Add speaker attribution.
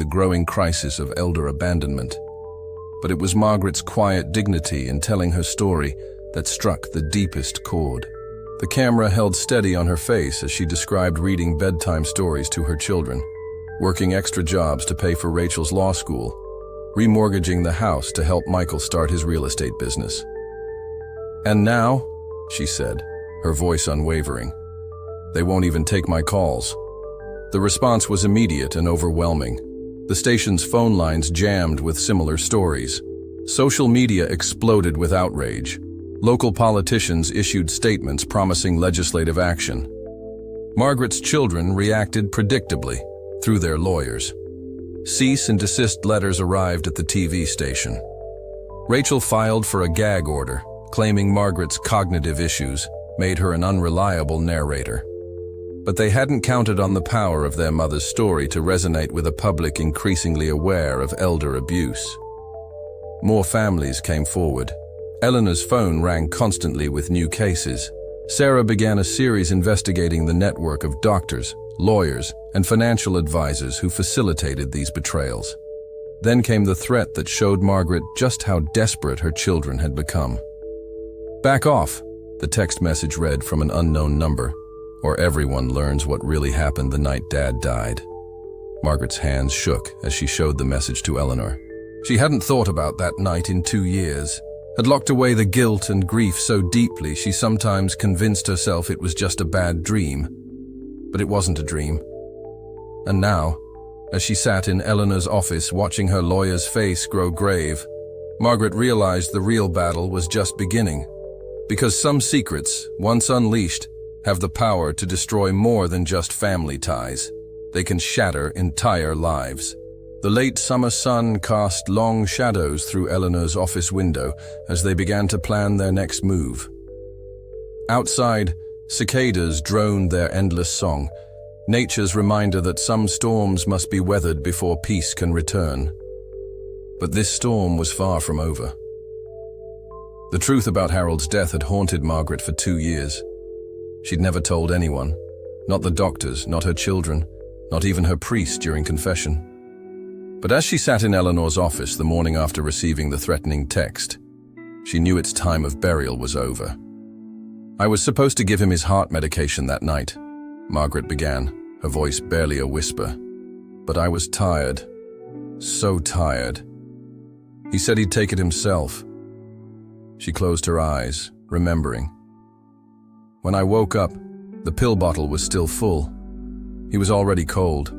Speaker 1: the growing crisis of elder abandonment. But it was Margaret's quiet dignity in telling her story that struck the deepest chord. The camera held steady on her face as she described reading bedtime stories to her children, working extra jobs to pay for Rachel's law school, remortgaging the house to help Michael start his real estate business. "And now," she said, her voice unwavering, "they won't even take my calls." The response was immediate and overwhelming. The station's phone lines jammed with similar stories. Social media exploded with outrage. Local politicians issued statements promising legislative action. Margaret's children reacted predictably through their lawyers. Cease and desist letters arrived at the TV station. Rachel filed for a gag order, claiming Margaret's cognitive issues made her an unreliable narrator. But they hadn't counted on the power of their mother's story to resonate with a public increasingly aware of elder abuse. More families came forward. Eleanor's phone rang constantly with new cases. Sarah began a series investigating the network of doctors, lawyers, and financial advisors who facilitated these betrayals. Then came the threat that showed Margaret just how desperate her children had become. "Back off," the text message read from an unknown number, "or everyone learns what really happened the night Dad died." Margaret's hands shook as she showed the message to Eleanor. She hadn't thought about that night in 2 years, had locked away the guilt and grief so deeply she sometimes convinced herself it was just a bad dream. But it wasn't a dream. And now, as she sat in Eleanor's office watching her lawyer's face grow grave, Margaret realized the real battle was just beginning. Because some secrets, once unleashed, have the power to destroy more than just family ties. They can shatter entire lives. The late summer sun cast long shadows through Eleanor's office window as they began to plan their next move. Outside, cicadas droned their endless song, nature's reminder that some storms must be weathered before peace can return. But this storm was far from over. The truth about Harold's death had haunted Margaret for 2 years. She'd never told anyone, not the doctors, not her children, not even her priest during confession. But as she sat in Eleanor's office the morning after receiving the threatening text, she knew its time of burial was over. "I was supposed to give him his heart medication that night," Margaret began, her voice barely a whisper. "But I was tired, so tired. He said he'd take it himself." She closed her eyes, remembering. "When I woke up, the pill bottle was still full. He was already cold.